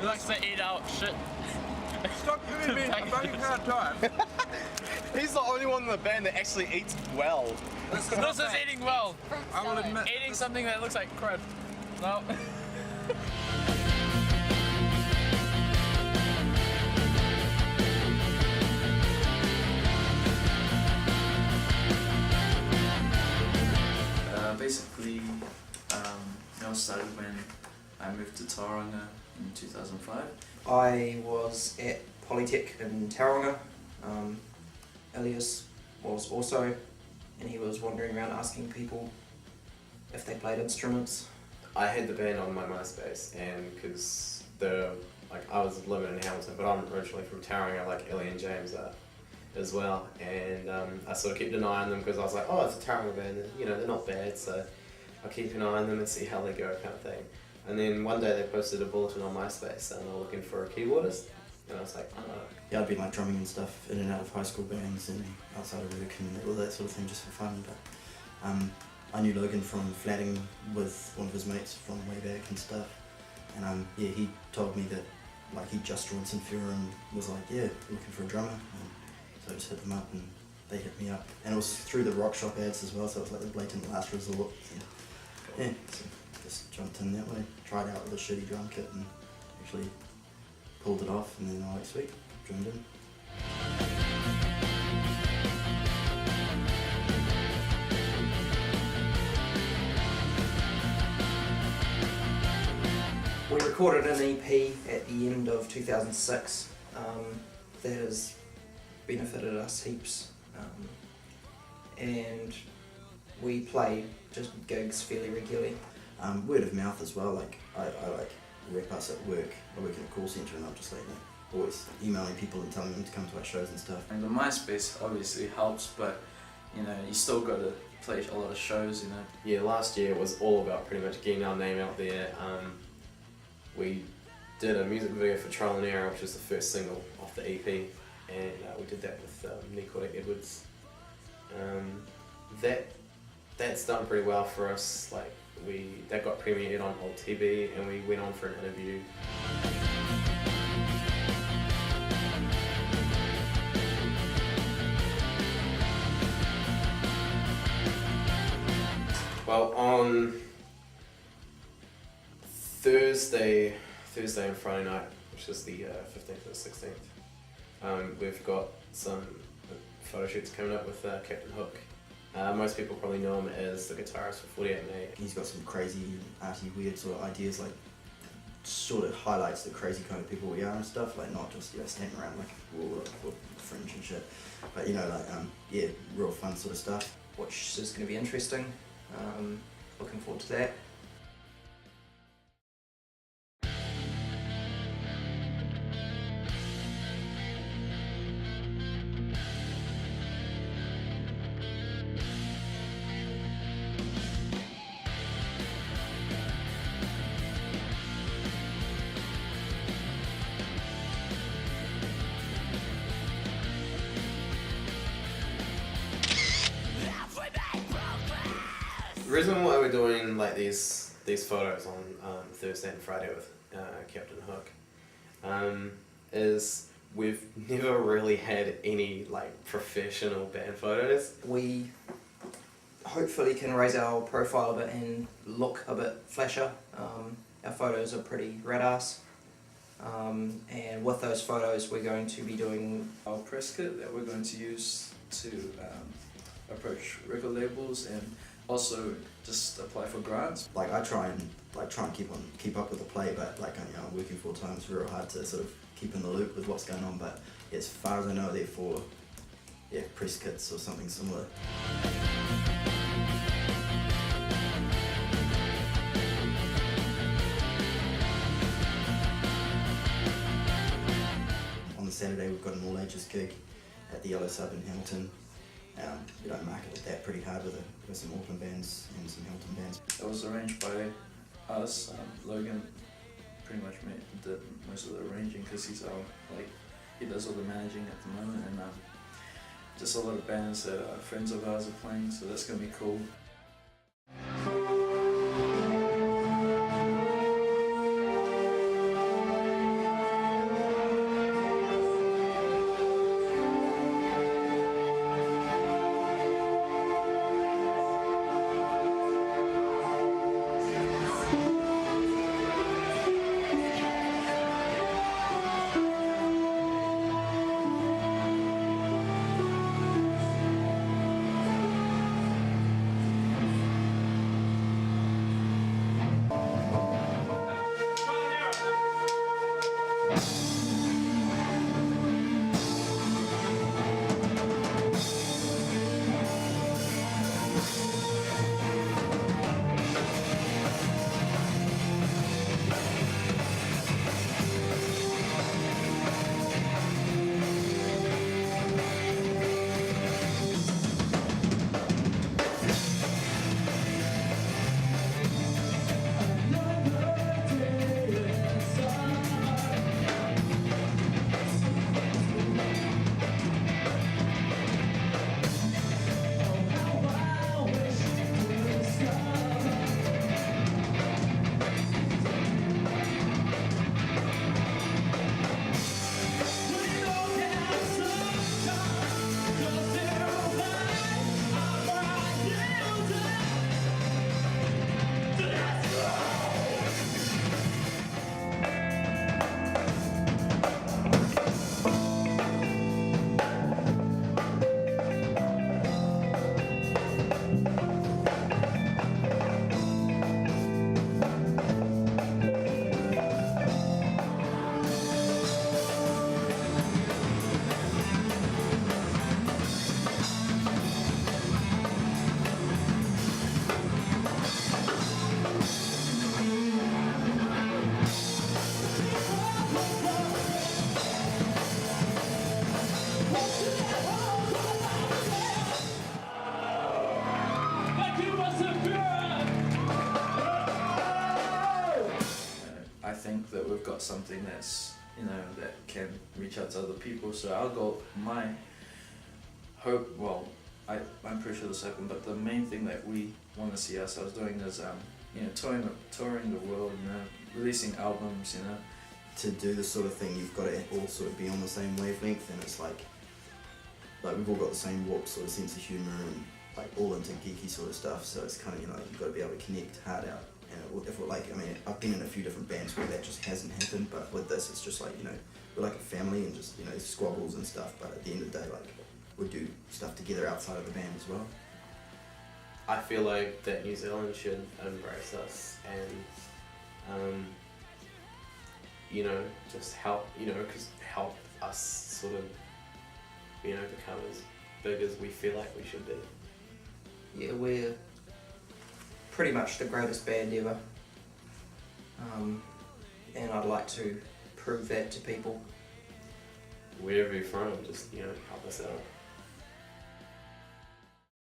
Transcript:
He likes to eat out shit. Stop giving me a fucking hard time. He's the only one in the band that actually eats well. This is eating well. I will admit. Eating something that looks like crud. No. Basically, it all started when I moved to Tauranga in 2005. I was at Polytech in Tauranga. Elias was also, and he was wandering around asking people if they played instruments. I had the band on my MySpace, and because I was living in Hamilton, but I'm originally from Tauranga, like Ellie and James are as well, and I sort of kept an eye on them because I was like, oh, it's a Tauranga band, you know, they're not bad, so I'll keep an eye on them and see how they go, kind of thing. And then one day they posted a bulletin on MySpace and they were looking for a keyboardist, and I was like, oh. Yeah, I'd been like drumming and stuff in and out of high school bands and outside of work and all that sort of thing just for fun. But I knew Logan from flatting with one of his mates from way back and stuff. And yeah, he told me that like he just joined Sinfura and was like, yeah, looking for a drummer. And so I just hit them up and they hit me up. And it was through the rock shop ads as well, so it was like the blatant last resort. And, yeah, so just jumped in that way, tried out with a shitty drum kit and actually pulled it off, and then the next week joined in. We recorded an EP at the end of 2006 that has benefited us heaps, and we play just gigs fairly regularly. Word of mouth as well, like I like rep us at work. I work in a call centre and I'm just like always emailing people and telling them to come to our shows and stuff. And the MySpace obviously helps, but you know, you still got to play a lot of shows, you know. Yeah, last year was all about pretty much getting our name out there. We did a music video for Trial and Error, which was the first single off the EP, and we did that with Nicola Edwards. That's done pretty well for us. Like that got premiered on Old TV, and we went on for an interview. Well, on Thursday and Friday night, which is the 15th and 16th, we've got some photo shoots coming up with CaptainHook. Most people probably know him as the guitarist for 48 Mate. He's got some crazy, arty, weird sort of ideas, like sort of highlights the crazy kind of people we are and stuff, like not just standing around like we're fringe and shit, but you know, like yeah, real fun sort of stuff. Which is going to be interesting. Looking forward to that. The reason why we're doing like these photos on Thursday and Friday with CaptainHook is we've never really had any like professional band photos. We hopefully can raise our profile a bit and look a bit flasher. Our photos are pretty rad-ass, and with those photos we're going to be doing Our press kit that we're going to use to approach record labels and also just apply for grants. Like I try and keep up with the play, but like I'm working full time, it's real hard to sort of keep in the loop with what's going on. But as far as I know, they're for press kits or something similar. On the Saturday we've got an all ages gig at the Yellow Sub in Hamilton. We don't market it that pretty hard with some Auckland bands and some Hamilton bands. It was arranged by us. Logan pretty much did most of the arranging because he does all the managing at the moment, and just a lot of bands that are friends of ours are playing, so that's going to be cool. got something that's, you know, that can reach out to other people. So our goal, my hope, well, I'm pretty sure the second, but the main thing that we want to see ourselves doing is, you know, touring the world, you know, releasing albums, you know. To do this sort of thing, you've got to all sort of be on the same wavelength, and it's like we've all got the same warped sort of sense of humour and like all into geeky sort of stuff. So it's kind of, you know, you've got to be able to connect hard out. And if we're like, I mean, I've been in a few different bands where that just hasn't happened, but with this, it's just like, you know, we're like a family and just, you know, squabbles and stuff. But at the end of the day, like, we do stuff together outside of the band as well. I feel like that New Zealand should embrace us and, you know, just help, you know, help us sort of, you know, become as big as we feel like we should be. Yeah, we're pretty much the greatest band ever. And I'd like to prove that to people. Wherever you're from, just, you know, help us out.